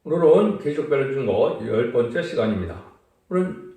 오늘은 계시록별 증거 10번째 시간입니다. 오늘은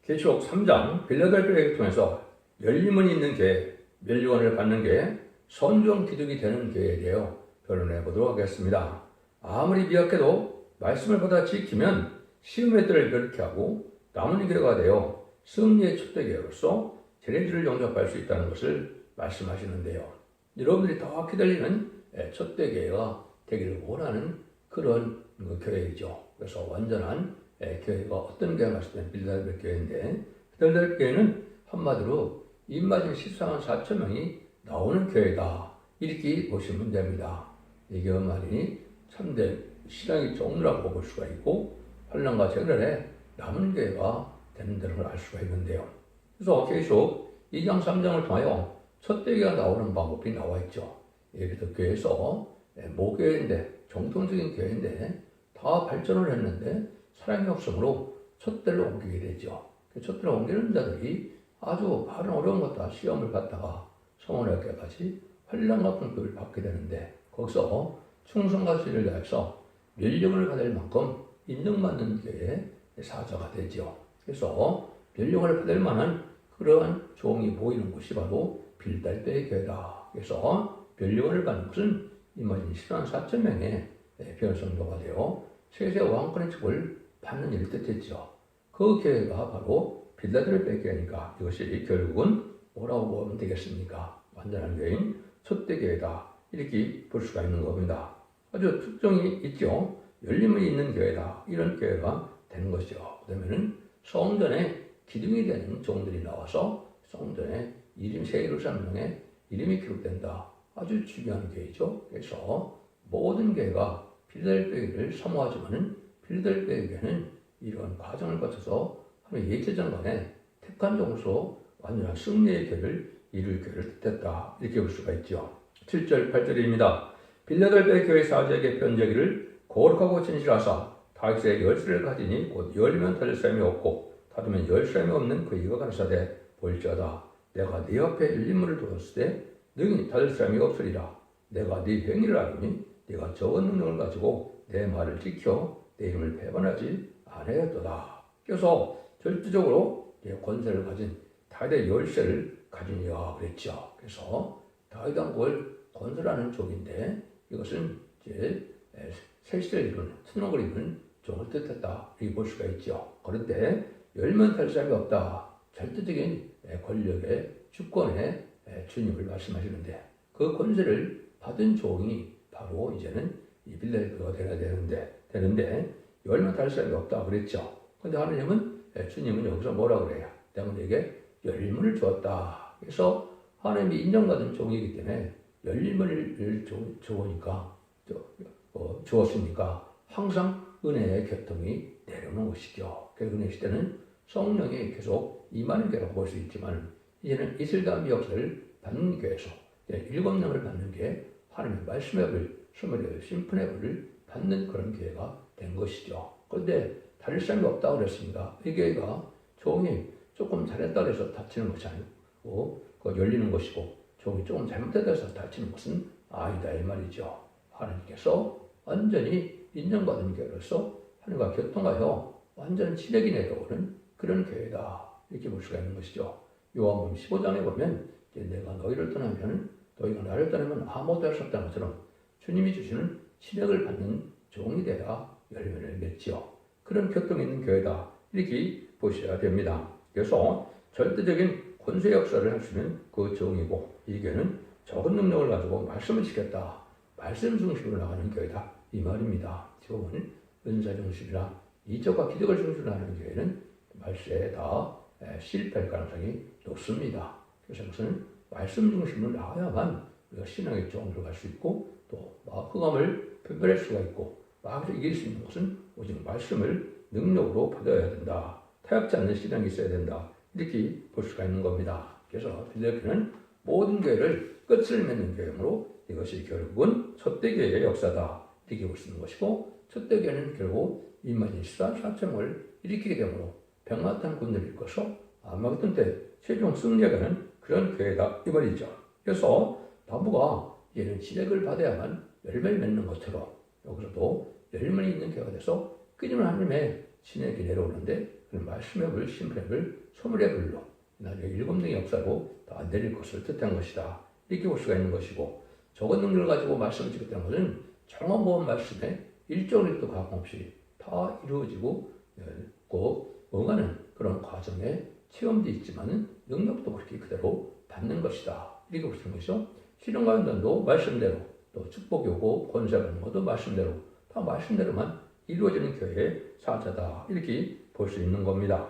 계시록 3장 빌라델피아를 통해서 열림은 있는 교회, 멸류관을 받는 교회, 선종 기둥이 되는 교회에 대해 변론해 보도록 하겠습니다. 아무리 미약해도 말씀을 받아 지키면 시험의 뜰을 그렇게 하고 남은 교회가 되어 승리의 촛대교회로서 챌린지를 영접할 수 있다는 것을 말씀하시는데요. 여러분들이 더 기다리는 촛대교회가 되기를 원하는 그런 교회이죠. 그래서 완전한 교회가 어떤 교회가 말씀드린 빌라델피아 교회인데, 빌라델피아 교회는 한마디로 입맞은 14만 4천 명이 나오는 교회다, 이렇게 보시면 됩니다. 이 교회만이 참된 신앙의 종류라고 볼 수가 있고, 환난과 재난에 남은 교회가 된다는 걸 알 수가 있는데요. 그래서 계속 2장 3장을 통하여 촛대교회가 나오는 방법이 나와 있죠. 예를 들어 교회에서 모교회인데, 정통적인 교회인데 다 발전을 했는데 사랑이 없으므로 촛대로 옮기게 되죠. 촛대로 옮기는 자들이 아주 다른 어려운 것다 시험을 받다가 성원학교까지 환난 같은 교육을 받게 되는데, 거기서 충성과 신을 다해서 멸령을 받을 만큼 인정받는 교회의 사자가 되죠. 그래서 멸령을 받을 만한 그러한 종이 보이는 곳이 바로 빌라델피아 교회다. 그래서 멸령을 받는 것은 임마진 14만 4천 명의 변성도가 되어 세세 왕권의 축을 받는 일을 뜻했죠. 그 교회가 바로 빌라델피아 교회니까 이것이 결국은 뭐라고 보면 되겠습니까? 완전한 교회인 촛대교회다, 이렇게 볼 수가 있는 겁니다. 아주 특징이 있죠. 열림이 있는 교회다, 이런 교회가 되는 것이죠. 그다음에는 성전에 기둥이 되는 종들이 나와서 성전에 이름 새 예루살렘에 이름이 기록된다. 아주 중요한 교회죠. 그래서 모든 교회가 빌라델피아를 사모하지만은 빌라델피아 교회는 이런 과정을 거쳐서 하나님 예체장간에 택한 종으로서 완전한 승리의 교회를 이룰 교회를 뜻했다, 이렇게 볼 수가 있죠. 7절 8절입니다. 빌라델피아 교회 사제에게 편지하기를 거룩하고 진실하사 다윗의 열쇠를 가지니 곧 열면 닫을 사람이 없고 닫으면 열 사람이 없는 그 이가 가라사대 볼지어다. 내가 네 앞에 열림문을 두었을 때 능히 닫을 사람이 없으리라. 내가 네 행위를 알으니 네가 적은 능력을 가지고 내 말을 지켜 내 이름을 배반하지 아니하였도다. 그래서 절대적으로 권세를 가진 다윗의 열쇠를 가진 이가 그랬죠. 그래서 다윗 왕국을 건설하는 종인데, 이것은 이제 새 시대를 이루는 천국을 이루는 종을 뜻했다, 이렇게 볼 수가 있죠. 그런데 열면 될 사람이 없다. 절대적인 권력의 주권의 주님을 말씀하시는데, 그 권세를 받은 종이 바로 이제는 이 빌라델피아가 되는데 열면 될 사람이 없다 그랬죠. 그런데 하나님은 주님은 여기서 뭐라 그래요? 내가 너에게 열림을 주었다. 그래서 하나님이 인정받은 종이기 때문에 열림을 주었으니까 항상 은혜의 교통이 내려오는 것이죠. 그래서 은혜 시대는 성령이 계속 임하는 교회라고 볼 수 있지만, 이제는 이슬감 역사를 받는 교회에서 7명을 받는 교회, 하나님의 말씀의 불, 스물의 심판의 불을 받는 그런 교회가 된 것이죠. 그런데 다를 사람이 없다고 그랬습니다. 이 교회가 종이 조금 잘했다고 해서 다치는 것이 아니고 열리는 것이고, 종이 조금 잘못했다고 해서 다치는 것은 아니다, 이 말이죠. 하나님께서 완전히 인정받은 교회로서 하나님과 교통하여 완전 친하게 내려오는 그런 교회다, 이렇게 볼 수가 있는 것이죠. 요한복음 15장에 보면 내가 너희를 떠나면 너희가 나를 떠나면 아무것도 할 수 없다는 것처럼 주님이 주시는 친역을 받는 종이 되어 열매를 맺지요. 그런 교통이 있는 교회다, 이렇게 보셔야 됩니다. 그래서 절대적인 권세 역사를 할 수 있는 그 종이고, 이 교회는 적은 능력을 가지고 말씀을 지켰다, 말씀 중심으로 나가는 교회다, 이 말입니다. 지금은 은사 중심이나 이적과 기적을 중심으로 하는 교회는 말세에 다 실패할 가능성이 높습니다. 그래서 그것은 말씀 중심으로 나가야만 우리가 신앙의 종으로 갈 수 있고, 또 흑암을 분별할 수가 있고, 마귀를 이길 수 있는 것은 오직 말씀을 능력으로 받아야 된다. 타협지 않는 신앙이 있어야 된다, 이렇게 볼 수가 있는 겁니다. 그래서 빌라델피아는 모든 교회를 끝을 맺는 교회이므로 이것이 결국은 촛대교회의 역사다, 이렇게 볼 수 있는 것이고, 촛대교회는 결국 임마진 14만 4천을 일으키게 되므로 백마탄 군대를 이끌어서 아마겟돈 때 최종 승리하는 그런 교회다, 이 말이죠. 그래서 나무가 얘는 진액을 받아야만 열매를 맺는 것처럼 여기서도 열림이 있는 교회가 돼서 끊임없는 하나님의 진액이 내려오는데 그 말씀의 불, 심판의 불, 소물의 불로 나중에 일곱 등의 역사로 다 내릴 것을 뜻한 것이다. 이렇게 볼 수가 있는 것이고 적은 능력을 가지고 말씀을 지켰다는 것은 정확한 말씀에 일정일도 가감없이 다 이루어지고 오가는 그런 과정에 체험도 있지만 능력도 그렇게 그대로 받는 것이다. 이렇게 볼 수 있는 것이죠. 신앙과 연단도 말씀대로 또 축복이 오고 권세가 오는 것도 말씀대로 다 말씀대로만 이루어지는 교회의 사자다. 이렇게 볼 수 있는 겁니다.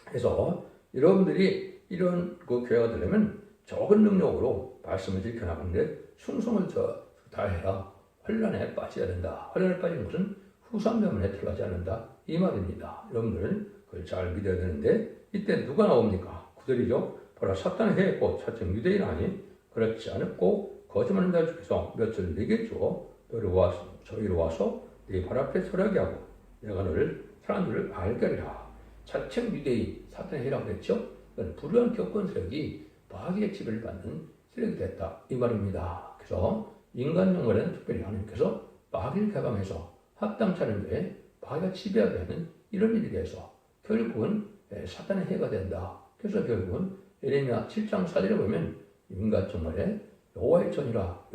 그래서 여러분들이 이런 그 교회가 되려면 적은 능력으로 말씀을 지켜나가는데 충성을 다해야 혼란에 빠져야 된다. 혼란에 빠지는 것은 후삼면에 들어가지 않는다. 이 말입니다. 여러분들은 그걸 잘 믿어야 되는데 이때 누가 나옵니까? 그들이죠. 바로 사탄의 해고 차증 유대인 아니 그렇지 않았고 거짓말하는 자 중에서 몇을 내게 주어 저희로 와서 네 발 앞에 서라게 하고 내가 너를 사람들을 알게 하리라. 차증 유대인 사탄의 해라고 했죠. 불우한 교권 세력이 마귀의 지배를 받는 세력이 됐다. 이 말입니다. 그래서 인간 영혼에는 특별히 하나님께서 마귀를 개방해서 합당치 않은 데에 마귀가 지배하게 하는 이런 일이 돼서 결국은 사탄의 해가 된다. 그래서 결국은 예레미야 7장 4절에 보면 인간 정말에 여호와의 전이라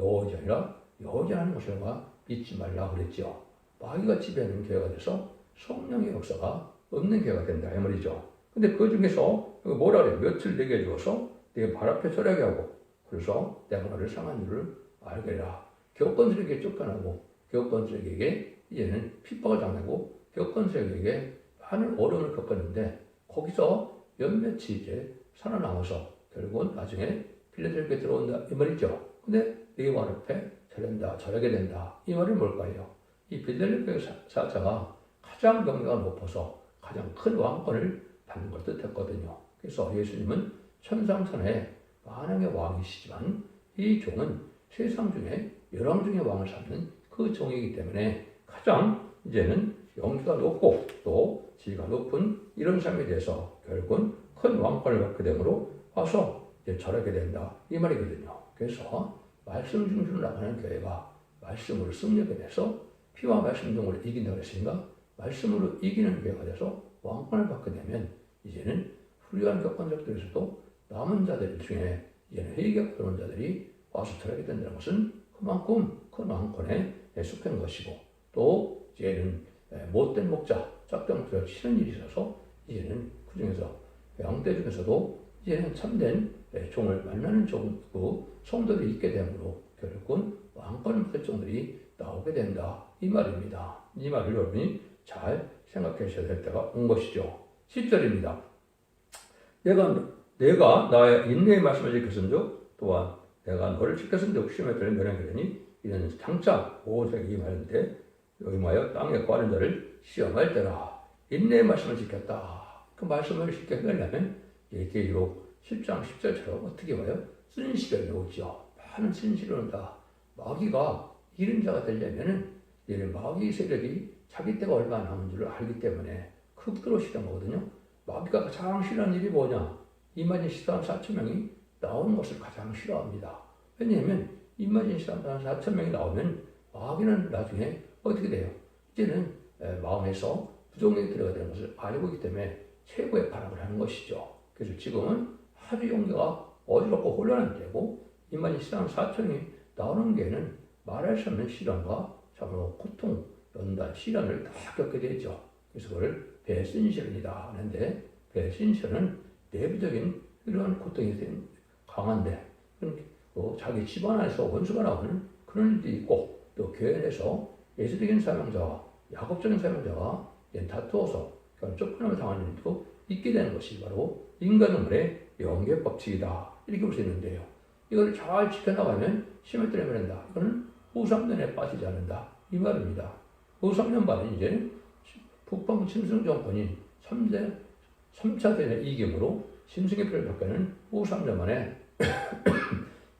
여호전하는 것이라고 믿지 말라 그랬죠. 마귀가 지배하는 교회가 돼서 성령의 역사가 없는 교회가 된다 이 말이죠. 근데 그 중에서 뭐라 그래? 며칠 내게 주어서 내 발 앞에 서라게 하고 그래서 내가 너를 상한 줄을 알게 해라. 교권들에게 쫓겨나고 교권들에게 이제는 핍박을 당하고 교권들에게 많은 어려움을 겪었는데 거기서 몇몇이 이제 살아남아서 결국은 나중에 빌레델비아에 들어온다 이 말이죠. 근데 네 발 앞에 절하게 된다. 이 말은 뭘까요? 이 빌레델비아 사자가 가장 경계가 높아서 가장 큰 왕권을 받는 걸 뜻했거든요. 그래서 예수님은 천상천하의 만왕의 왕이시지만 이 종은 세상 중에 열왕 중에 왕을 삼는 그 종이기 때문에 가장 이제는 영기가 높고 또 지위가 높은 이런 삶에 대해서 결국은 큰 왕권을 받게 되므로 와서 이제 절하게 된다 이 말이거든요. 그래서 말씀 중심으로 나가는 교회가 말씀으로 승리하게 돼서 피와 말씀 등으로 이긴다고 했으니까 말씀으로 이기는 교회가 돼서 왕권을 받게 되면 이제는 훌륭한 격언적들에서도 남은 자들 중에 이제는 회개가 들어온 자들이 와서 절하게 된다는 것은 그만큼 큰 왕권에 속한 것이고 또 이제는 못된 목자, 짝대 목자를 치는 일이 있어서 이제는 그 중에서 양떼 중에서도 이제는 참된 종을 만나는 성도들이 있게 되므로 결국은 왕권을 받을 종들이 나오게 된다 이 말입니다. 이 말을 여러분이 잘 생각하셔야 될 때가 온 것이죠. 10절입니다. 내가 나의 인내의 말씀을 지켰은즉 또한 내가 너를 지켰은즉 욕심에 들어 면하게 이는 장차 오색이 말인데 여기마여 땅에 구하는 자를 시험할 때라. 인내의 말씀을 지켰다. 그 말씀을 쉽게 해내려면 계기로 10장 10절처럼 어떻게 와요? 쓴시련이 오죠. 많은 쓴시련은 다 마귀가 이른 자가 되려면은 얘는 마귀 세력이 자기 때가 얼마 남은 줄을 알기 때문에 극도로 싫은 거거든요. 마귀가 가장 싫어하는 일이 뭐냐? 이만희 시사한 4,000명이 나오는 것을 가장 싫어합니다. 왜냐하면 이만희 시사한 4,000명이 나오면 마귀는 나중에 어떻게 돼요? 이제는 마음에서 부정력이 들어가야 되는 것을 알고 있기 때문에 최고의 발악을 하는 것이죠. 그래서 지금은 아주 용기가 어지럽고 혼란한 때고 이만희 시사한 4,000명이 나오는 게는 말할 수 없는 시련과 참으로 고통, 연단, 시련을 다 겪게 되죠. 그래서 그걸 배신시련이다 하는데 배신시련은 내부적인 이러한 고통이 강한데 자기 집안 안에서 원수가 나오는 그런 일도 있고 또 교회 내에서 예수적인 사명자와 야곱적인 사명자가 다투어서 쫓겨남을 당하는 일도 있게 되는 것이 바로 인간의 영계 법칙이다 이렇게 볼 수 있는데요. 이걸 잘 지켜나가면 심에 들어버린다. 이거는 후삼년에 빠지지 않는다 이 말입니다. 후삼년 반은 이제 북방 침승 정권이 3차 대전 이김으로 심승의 표를 받게는 후 3년 만에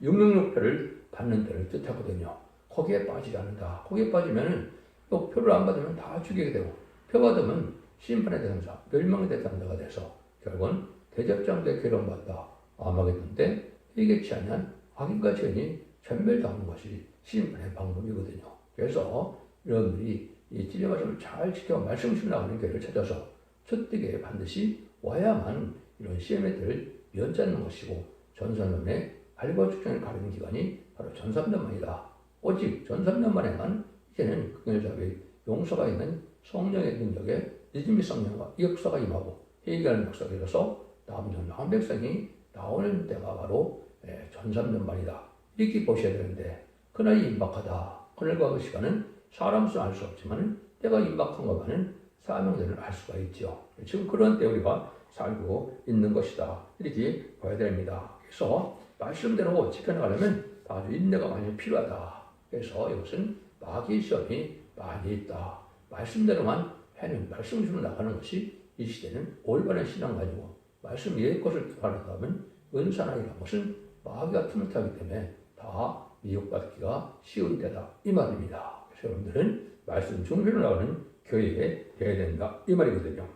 666표를 받는 때를 뜻하거든요. 거기에 빠지지 않는다. 거기에 빠지면은 또 표를 안 받으면 다 죽이게 되고 표 받으면 심판의 대상자, 멸망의 대상자가 돼서 결국은 대적장대에 괴로움받다. 아마겟돈 때 회개치 않은 악인과 죄인이 전멸당하는 것이 심판의 방법이거든요. 그래서 여러분들이 이 진리 말씀을 잘 지켜 말씀을 나가는 교회를 찾아서 첫되게 반드시 와야만 이런 시험에 들 면치 않는 것이고 전산론의 알과 축전을 가리는 기간이 바로 전삼년만이다. 오직 전삼년만에만 이제는 극렬자의 용서가 있는 성령의 능력에 믿음의 성령과 역사가 임하고 회개하는 역사가 일어서 남전 남백성이 나오는 때가 바로 전삼년만이다. 이렇게 보셔야 되는데 그날이 임박하다. 그날과 그 시간은 사람으로서 알 수 없지만 때가 임박한 것만은 사명들을 알 수가 있죠. 지금 그런 때 우리가 살고 있는 것이다. 이렇게 봐야 됩니다. 그래서 말씀대로 지켜나가려면 아주 인내가 많이 필요하다. 그래서 이것은 마귀의 시험이 많이 있다. 말씀대로만 해는 말씀 주로 나가는 것이 이 시대는 올바른 신앙 가지고 말씀 외의 것을 바라다면 은사나 이런 것은 마귀가 틈을 타기 때문에 다 미혹받기가 쉬운 때다. 이 말입니다. 그래서 여러분들은 말씀 중심으로 나가는 교회에 되어야 된다. 이 말이거든요.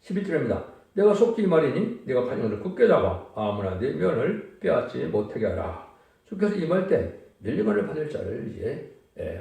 11절입니다. 내가 속히 이 말이니 내가 가진 것을 굳게 잡아 아무나 내 면을 빼앗지 못하게 하라. 주께서 임할 때 멸류관을 받을 자를 이제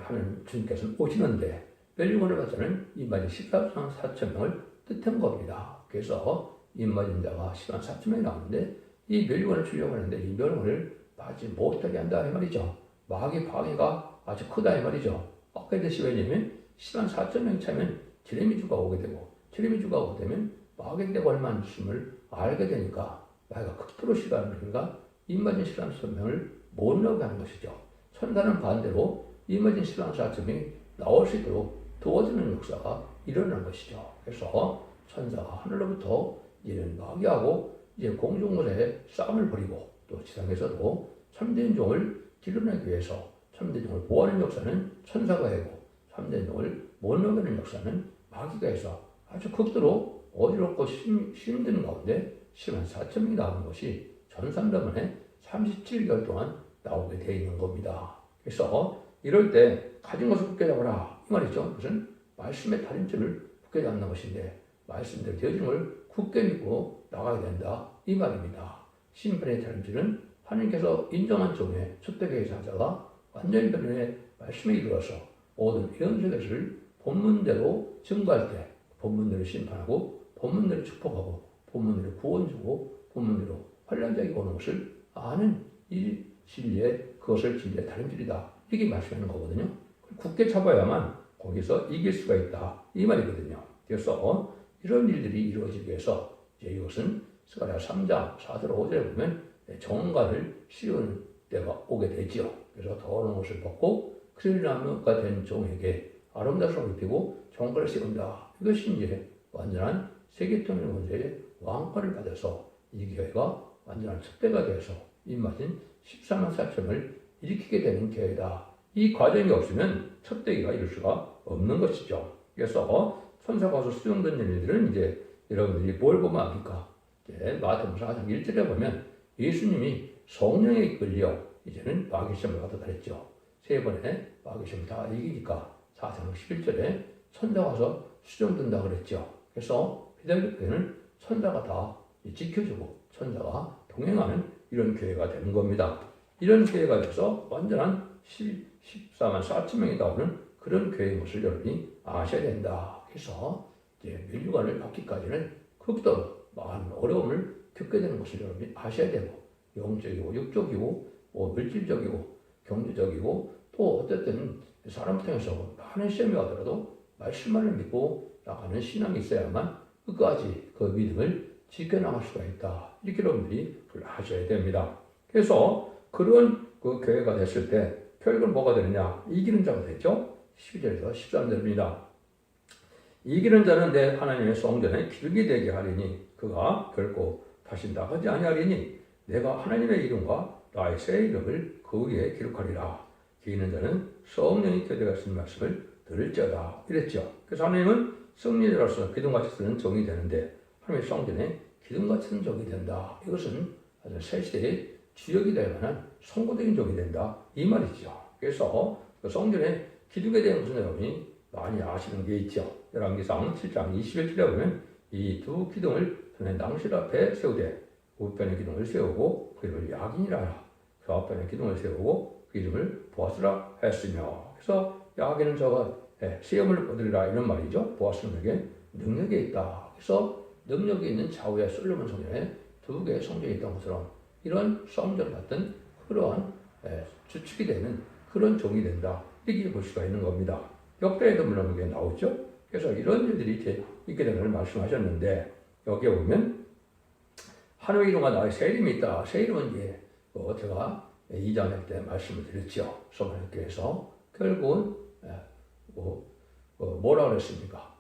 하는 주님께서는 오시는데 멸류관을 받을 자는 임맞은 14만 4천 명을 뜻한 겁니다. 그래서 임맞은 자가 14만 4천 명이 나오는데 이 멸류관을 주려고 하는데 이 멸류관을 받지 못하게 한다 이 말이죠. 마귀의 방해가 아주 크다 이 말이죠. 아까 이제 왜냐면 14만 4천 명이 차면 제레미주가 오게 되고 제레미주가 오게 되면 마귀의 때가 얼마나 있음을 알게 되니까 마귀가 극도로 싫어하는 그러니까 임맞은 14만 4천 명을 못 나오게 하는 것이죠. 천사는 반대로 임맞은 14만 4천 명이 나올 수 있도록 도와주는 역사가 일어나는 것이죠. 그래서 천사가 하늘로부터 이제는 마귀하고 이제 공중물에 싸움을 벌이고 또 지상에서도 참된 종을 길러내기 위해서 참된 종을 보호하는 역사는 천사가 하고 참된 종을 못 넘기는 역사는 마귀가 해서 아주 극도로 어지럽고 힘든 가운데 10만 4천 명이 나오는 것이 전삼년만에 37개월 동안 나오게 되어 있는 겁니다. 그래서 이럴 때 가진 것을 굳게 잡아라 이 말이죠. 그것은 말씀의 다림줄을 굳게 잡는 것인데 말씀대로 되어진 걸 굳게 믿고 나가야 된다 이 말입니다. 심판의 다림줄은 하나님께서 인정한 종의 첫대교의 자자가 완전히 변론의 말씀에 이르러서 모든 현실것을 본문대로 증거할 때 본문대로 심판하고 본문대로 축복하고 본문대로 구원 주고 본문대로 환란자에게 오는 것을 아는 이 진리의 그것을 진리의 다림줄이다 이렇게 말씀하는 거거든요. 굳게 잡아야만 거기서 이길 수가 있다 이 말이거든요. 그래서 이런 일들이 이루어지기 위해서 이제 이것은 스가랴 3장 4절 5절에 보면 정언가를 씌우는 때가 오게 되지요. 그래서 더러운 옷을 벗고 크릴나무가 된 종에게 아름다움을 입히고 정언가를 씌운다. 이것이 이제 완전한 세계통일 문제의 왕권을 받아서 이 교회가 완전한 척대가 되어서 입맞은 14만 4천을 일으키게 되는 교회다. 이 과정이 없으면 척대기가 이룰 수가 없는 것이죠. 그래서 천사가 와서 수용된 일들은 이제 여러분들이 뭘 보면 압니까? 마태복음 4장 1절에 보면 예수님이 성령에 이끌려 이제는 마귀 시험을 받았다 했죠. 세 번의 마귀 시험 다 이기니까 4장 11절에 천사가 와서 수정된다 그랬죠. 그래서 피라델피아는 천사가 다 지켜주고 천사가 동행하는 이런 교회가 되는 겁니다. 이런 교회가 돼서 완전한 14만 4천 명이 나오는 그런 교회인 것을 여러분이 아셔야 된다. 그래서 이제 멸류관을 받기까지는 극도로 많은 어려움을 겪게 되는 것을 여러분이 아셔야 되고 영적이고 육적이고 물질적이고 경제적이고 또 어쨌든 사람 통해서 많은 시험이 오더라도 말씀만을 믿고 나가는 신앙이 있어야만 끝까지 그 믿음을 지켜나갈 수가 있다. 이렇게 여러분들이 그걸 아셔야 됩니다. 그래서 그런 그 교회가 됐을 때 결국은 뭐가 되느냐? 이기는 자가 되죠. 12절에서 13절입니다. 이기는 자는 내 하나님의 성전에 기둥이 되게 하리니 그가 결코 다시 나가지 아니하리니 내가 하나님의 이름과 나의 새 이름을 그 위에 기록하리라. 이기는 자는 성령이 교대가 쓰는 말씀을 들을지어다. 이랬죠. 그래서 하나님은 성리자로서 기둥같이 쓰는 종이 되는데 하나님의 성전에 기둥같이 쓰는 종이 된다. 이것은 아주 새 시대의 주역이 될 만한 선구적인 종이 된다. 이 말이죠. 그래서 그 성전의 기둥에 대한 것은 여러분이 많이 아시는 게 있죠. 열왕기상 7장 21절에 보면 이 두 기둥을 손에 낭실 앞에 세우되 우편의 기둥을 세우고 그 이름을 야긴이라 하라. 그 앞편의 기둥을 세우고 그 이름을 보아스라 하였으며 그래서 야긴은 저가 시험을 거두리라 이런 말이죠. 보아스에게 능력이 있다. 그래서 능력이 있는 좌우에 솔로몬 성전에 두 개의 성전이 있던 것처럼 이런 성전 같은 그러한 주축이 되는 그런 종이 된다. 이렇게 볼 수가 있는 겁니다. 역대에도 물론 그게 나오죠. 그래서 이런 일들이 이렇게 있게 되는 걸 말씀하셨는데 여기에 보면 하나의 이름과 나의 새 이름이 있다. 새 이름은 이제 제가 2장에 때 말씀을 드렸죠. 소만학교에서 결국은 뭐라 그랬습니까?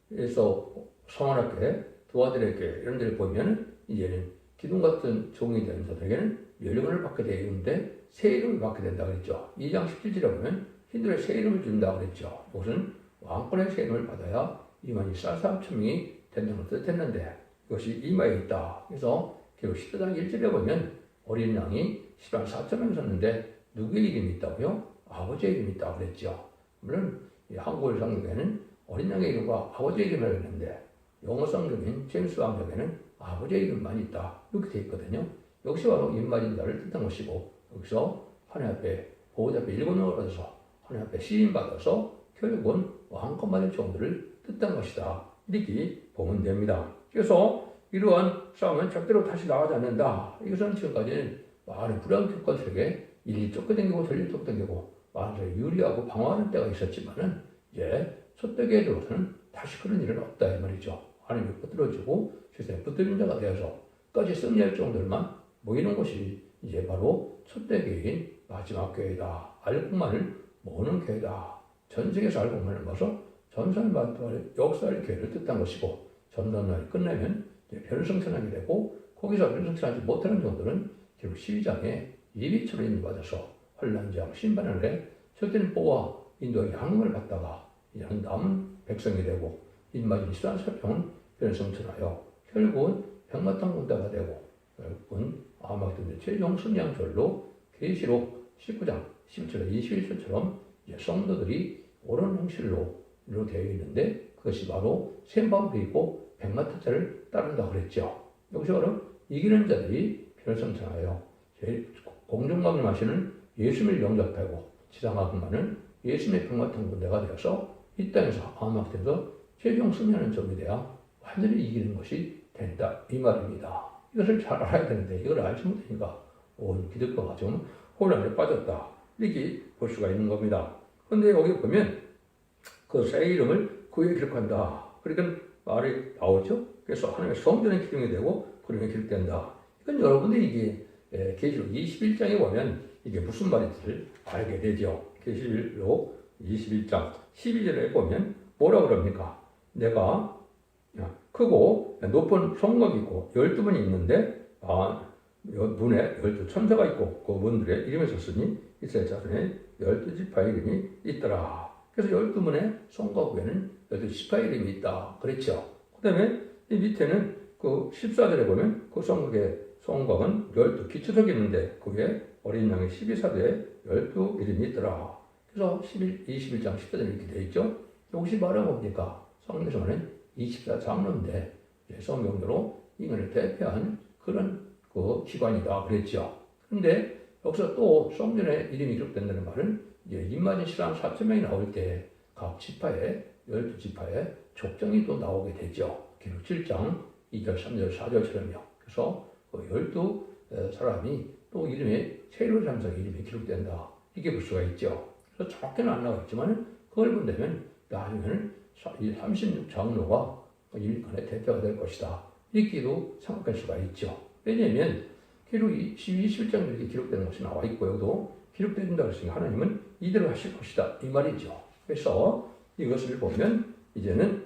그래서 소만학교에 두 아들에게 이런 데를 보면 이제는 기둥 같은 종이 되는 자들에게는 연령을 받게 되어 있는데 새 이름을 받게 된다 그랬죠. 2장 17절에 보면 hin들의 새 이름을 준다 그랬죠. 이것은 왕권의 새 이름을 받아야 이만희 쌀3천명이 된다는 뜻했는데 이것이 이마에 있다. 그래서 결국 14장 1절에 보면 어린 양이 14,000명 섰는데 누구의 이름이 있다고요? 아버지의 이름이 있다고 그랬죠. 물론 한국어 성경에는 어린 양의 이름과 아버지의 이름을 했는데 영어 성경인 제임스 왕정에는 아버지의 이름만 있다. 이렇게 되어 있거든요. 역시 바로 임마진 자를 뜻한 것이고 여기서 하나님 앞에 보호자 앞에 일본어를 받아서 하나님 앞에 시인받아서 결국은 왕권 받은 종들을 뜻한 것이다. 이렇게 보면 됩니다. 그래서 이러한 싸움은 절대로 다시 나가지 않는다. 이것은 지금까지는 많은 불안 교권들에게 일이 쫓겨다니고 전리 쫓겨다니고 많은 유리하고 방어하는 때가 있었지만은 이제 첫대기에 들어서는 다시 그런 일은 없다 이 말이죠. 하나님이 붙들어주고 세상에 붙들린 자가 되어서 끝까지 승리할 정도만 모이는 것이 이제 바로 첫대기인 마지막 교회다. 알곡만을 모으는 교회다. 전 세계에서 알곡만을 모아서 전선만의 역사의 교회를 뜻한 것이고 전선을 끝내면 변성천하게 되고 거기서 변성천하지 못하는 정도는 결국 12장에 예비처럼 인도받아서 환란장 신반을 해 첫째는 뽑아 인도의 양을 받다가 이제는 남은 백성이 되고 인마진 14,000명은 변성천하여 결국은 백마탄 군대가 되고 결국은 아마도 최종 승리양절로 계시록 19장 10절에 21절처럼 성도들이 옳은 행실로 되어 있는데 그것이 바로 샘바울도 있고 백마탄자를 따른다고 그랬죠. 여기서 바로 이기는 자들이 변성천하여 공중망을 마시는 예수님을 영접하고 지상학만은 예수님의 백마탄 군대가 되어서 이 땅에서 암흑돼서 최종 승리하는 적이 되어 완전히 이기는 것이 된다 이 말입니다. 이것을 잘 알아야 되는데 이걸 알지 못하니까 온 기독교가 좀 혼란에 빠졌다 이렇게 볼 수가 있는 겁니다. 그런데 여기 보면 그 새 이름을 그에 기록한다. 그러니까 말이 나오죠. 그래서 하나님의 성전에 기록이 되고 그림에 기록된다. 이건 여러분들이 이게 계시록 21장에 보면 이게 무슨 말인지를 알게 되죠. 계시록 21장 12절에 보면 뭐라 그럽니까? 내가 크고 높은 성막이 있고 12문이 있는데 문에 12천사가 있고 그 문들의 이름이 섰으니 이스라엘 자손의 12지파의 이름이 있더라. 그래서 12문의 성곽 외에는 12지파의 이름이 있다. 그랬죠. 그 다음에 이 밑에는 그 14절에 보면 그 성곽은 12기초석이 있는데 그 위에 어린 양의 12사도에 12 이름이 있더라. 그래서 21장 14절에 이렇게 되어 있죠. 여기서 말하는 뭡니까? 성경에서는 24장로인데 성경대로 인간을 대표한 그런 그 기관이다 그랬죠. 그런데 여기서 또 성전에 이름이 기록된다는 말은 임마진 신랑 4,000명이 나올 때 각 지파에 12지파에 족장이 또 나오게 되죠. 기록 7장 2절, 3절, 4절처럼요. 그래서 그 12 또 이름에 세로 삼성 이름이 기록된다. 이게 볼 수가 있죠. 그래서 정확히는 안 나왔지만 그걸 본다면 나중에는 이 36장로가 일간의 대표가 될 것이다. 이렇게도 생각할 수가 있죠. 왜냐하면 기록 21장 이렇게 기록되는 것이 나와 있고 여기도 기록된다고 했으니까 하나님은 이대로 하실 것이다. 이 말이죠. 그래서 이것을 보면 이제는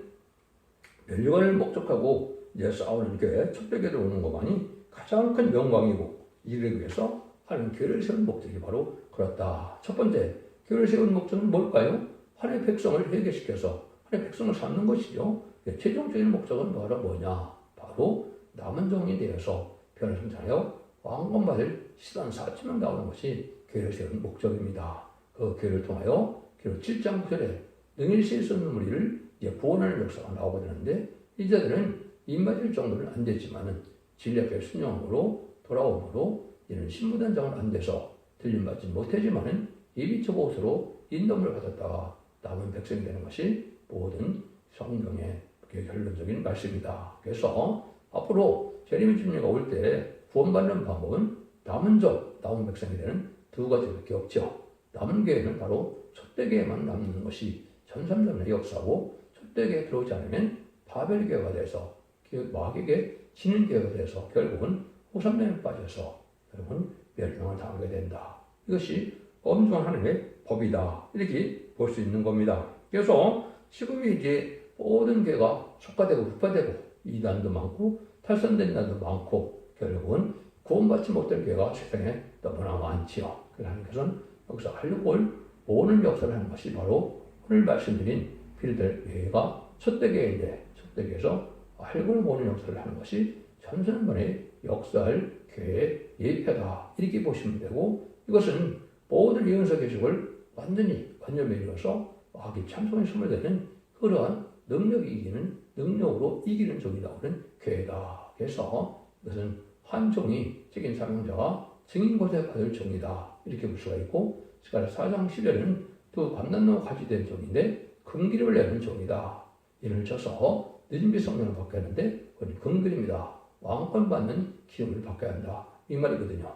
멸류관을 목적하고 이제 싸우는 교회 촛벽에 들어오는 것만이 가장 큰 영광이고 이를 위해서 하나님 교회를 세운 목적이 바로 그렇다. 첫 번째 교회를 세운 목적은 뭘까요? 하나님의 백성을 회개시켜서 하나님의 백성을 삼는 것이죠. 최종적인 목적은 바로 뭐냐? 바로 남은 종이 되어서 변화성장하여 왕권받을 14,000명 나오는 것이 교회를 세운 목적입니다. 그 교회를 통하여 교회 7장 9절에 능일시에 쓰는 무리를 이제 구원하는 역사가 나오게 되는데 이 자들은 입맞을 정도는 안 되지만은 진리 앞에 순종으로 돌아옴으로 이는 신부단장은 안 돼서 들림받지 못하지만은 예비처 보호소로 인도를 받았다가 남은 백성이 되는 것이 모든 성경의 결론적인 말씀이다. 그래서 앞으로 재림의 주님이 올 때 구원받는 방법은 남은 백성이 되는 두 가지밖에 없죠. 남은 교회는 바로 촛대교회만 남는 것이 전삼전의 역사고, 촛대교회에 들어오지 않으면 바벨교회가 돼서 마귀에게 지는 교회가 돼서 결국은 호산명에 빠져서 결국은 멸망을 당하게 된다. 이것이 엄중한 하나님의 법이다. 이렇게 볼 수 있는 겁니다. 그래서 지금이 이제 모든 교회가 속화되고 흑화되고 이단도 많고 탈선된 이단도 많고 결국은 구원받지 못된 교회가 세상에 너무나 많지요. 그래서 하나님께서는 여기서 할례를 모으는 역사를 하는 것이 바로 오늘 말씀드린 필리델교회가 촛대교회인데, 촛대교회에서 할례를 모으는 역사를 하는 것이 전선번의 역사할 교회의 예표다. 이렇게 보시면 되고, 이것은 모든 예언서 계시를 완전히 이루어서 마귀 참성에 소멸되는 그러한 능력으로 이기는 종이 나오는 교회다. 그래서 이것은 한 종이 책임 사명자가 증인고대 받을 종이다. 이렇게 볼 수가 있고, 스가랴 4장 10절에는 두 감난노 가지된 종인데 금기름을 내는 종이다. 이를 쳐서 늦은비 성령을 받게 하는데 그건 금기름이다. 왕권 받는 기름을 받게 한다. 이 말이거든요.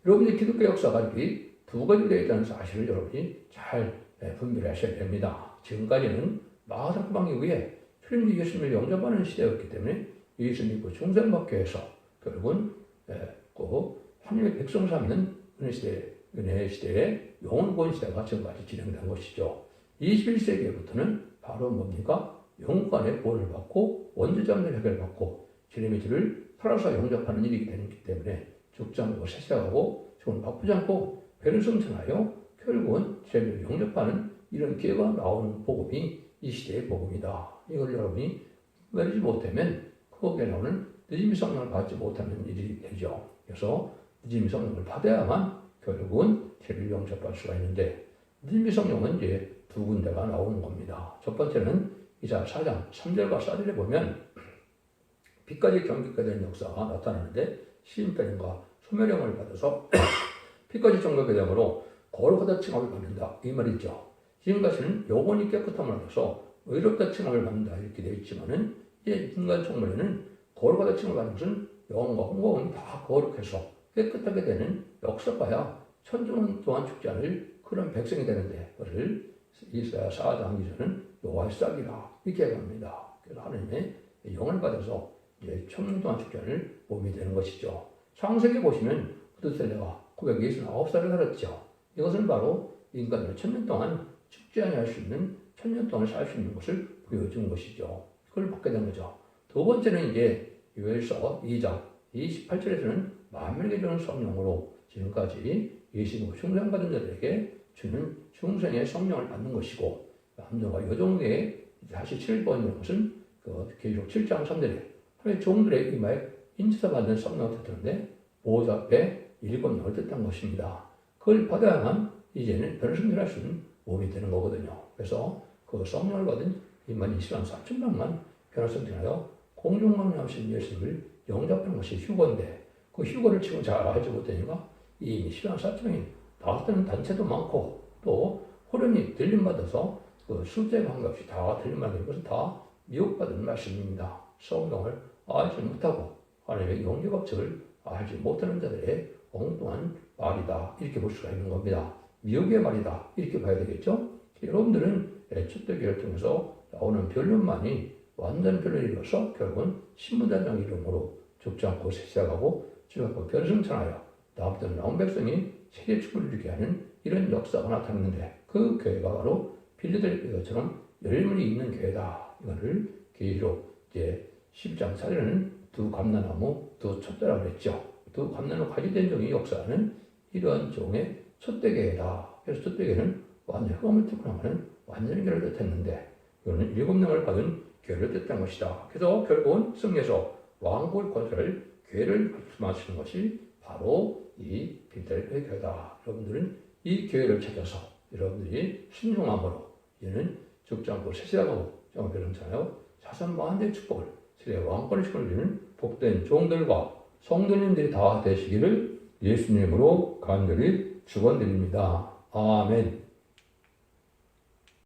여러분이 기독교 역사가 이렇게 두 가지로 되어 있다는 사실을 여러분이 잘 분별하셔야 됩니다. 지금까지는 마가사건 이후에 출임지 예수님을 영접하는 시대였기 때문에 예수 믿고 중생받게 해서 결국은 하나님의 백성 삼는 은혜 시대에 영원 구원 시대가 지금까지 진행된 것이죠. 21세기부터는 바로 뭡니까? 영관의 구원을 받고 원죄자들 해결받고 주님의 길을 살아서 영접하는 일이 되기 때문에 죽지 않고 세세하고 죽은 바쁘지 않고 배를 성천하여 결국은 죄를 영접하는 이런 기회가 나오는 복음이 이 시대의 복음이다. 이걸 여러분이 외우지 못하면 거기에 나오는 늦은비 성령을 받지 못하는 일이 되죠. 그래서 늦은비 성령을 받아야만 결국은 죄를 영접할 수가 있는데, 늦은비 성령은 이제 두 군데가 나오는 겁니다. 첫 번째는 이사야 4장 3절과 4절에 보면 피까지 경계가 되는 역사가 나타나는데, 시인편인가 소멸형을 받아서 피까지 정결게 되므로 거룩하다 칭함을 받는다. 이 말이죠. 지금까지는 영혼이 깨끗함을 얻어서 의롭다 칭함을 받는다. 이렇게 되어 있지만은 이제 인간 총물에는 거룩하다 칭함을 받는 것은 영혼과 혼과 다 거룩해서 깨끗하게 되는 역사가야 천주년 동안 죽지 않을 그런 백성이 되는데, 그를 이사야 4장 2절은 노아의 싹이라 이렇게 얘기합니다. 그래서 하나님의 영을 받아서 이제 천년 동안 죽지 않을 몸이 되는 것이죠. 창세기 보시면 그드셀레가 969살을 살았죠. 이것은 바로 인간을 천년 동안 죽지 아니할 수 있는, 천년 동안 살 수 있는 것을 보여준 것이죠. 그걸 받게 된 거죠. 두 번째는 이제 요엘서 2장 28절에서는 만민에게 주는 성령으로 지금까지 예수님과 충성받은 자들에게 주는 충성의 성령을 받는 것이고, 남자와 여종에게 다시 7번이라는 것은 계시록 7장 3절에 하나님의 종들의 이마에 인치서 받는 성령을 뜻하는데 보호자 앞에 7명을 뜻한 것입니다. 그걸 받아야만 이제는 변성전할 수 있는 몸이 되는 거거든요. 그래서 그 성령을 받은 2만 20만 4천 명만 변화성전하여 공중강림하신 예수님을 영접하는 것이 휴거인데, 그 휴거를 지금 잘 알지 못하니까 이미 10만 4천 명이 나왔다는 단체도 많고, 또 호련히 들림받아서 그 숫자에 관계없이 다 들림받는 것은 다 미혹받은 말씀입니다. 성경을 알지 못하고 하나님의 영접법칙을 알지 못하는 자들의 엉뚱한 말이다. 이렇게 볼 수가 있는 겁니다. 미혹의 말이다. 이렇게 봐야 되겠죠? 여러분들은 촛대교회를 통해서 나오는 변론만이 완전 변론이로서 결국은 신무단장 이름으로 죽지 않고 세세하고 죽었고 변성천하여 다음부터 나온 백성이 세계 축복을 이루게 하는 이런 역사가 나타났는데, 그 교회가 바로 빌리델교회처럼 열문이 있는 교회다. 이거를 계시록 이제 10장 4절에는 두 감람나무 두 촛대라고 했죠. 두 감람나무 가지된 종이 역사하는 이러한 종의 촛대교회다. 그래서 촛대교회는 완전 흑암을 뚫고나가는 완전히 교회를 뜻했는데, 이거는 7명을 받은 교회를 뜻한 것이다. 그래서 결국은 성경에서 왕국을 건설할 교회를 말씀하시는 것이 바로 이 빌리델교회 교회다. 여러분들은 이 교회를 찾아서 여러분들이 순종함으로 이는 죽지 않고 세세하고 정변론잖아요. 자선 무한대의 축복을 세계 왕권의 축복을 누리는 복된 종들과 성도님들이 다 되시기를 예수님으로 간절히 축원드립니다. 아멘.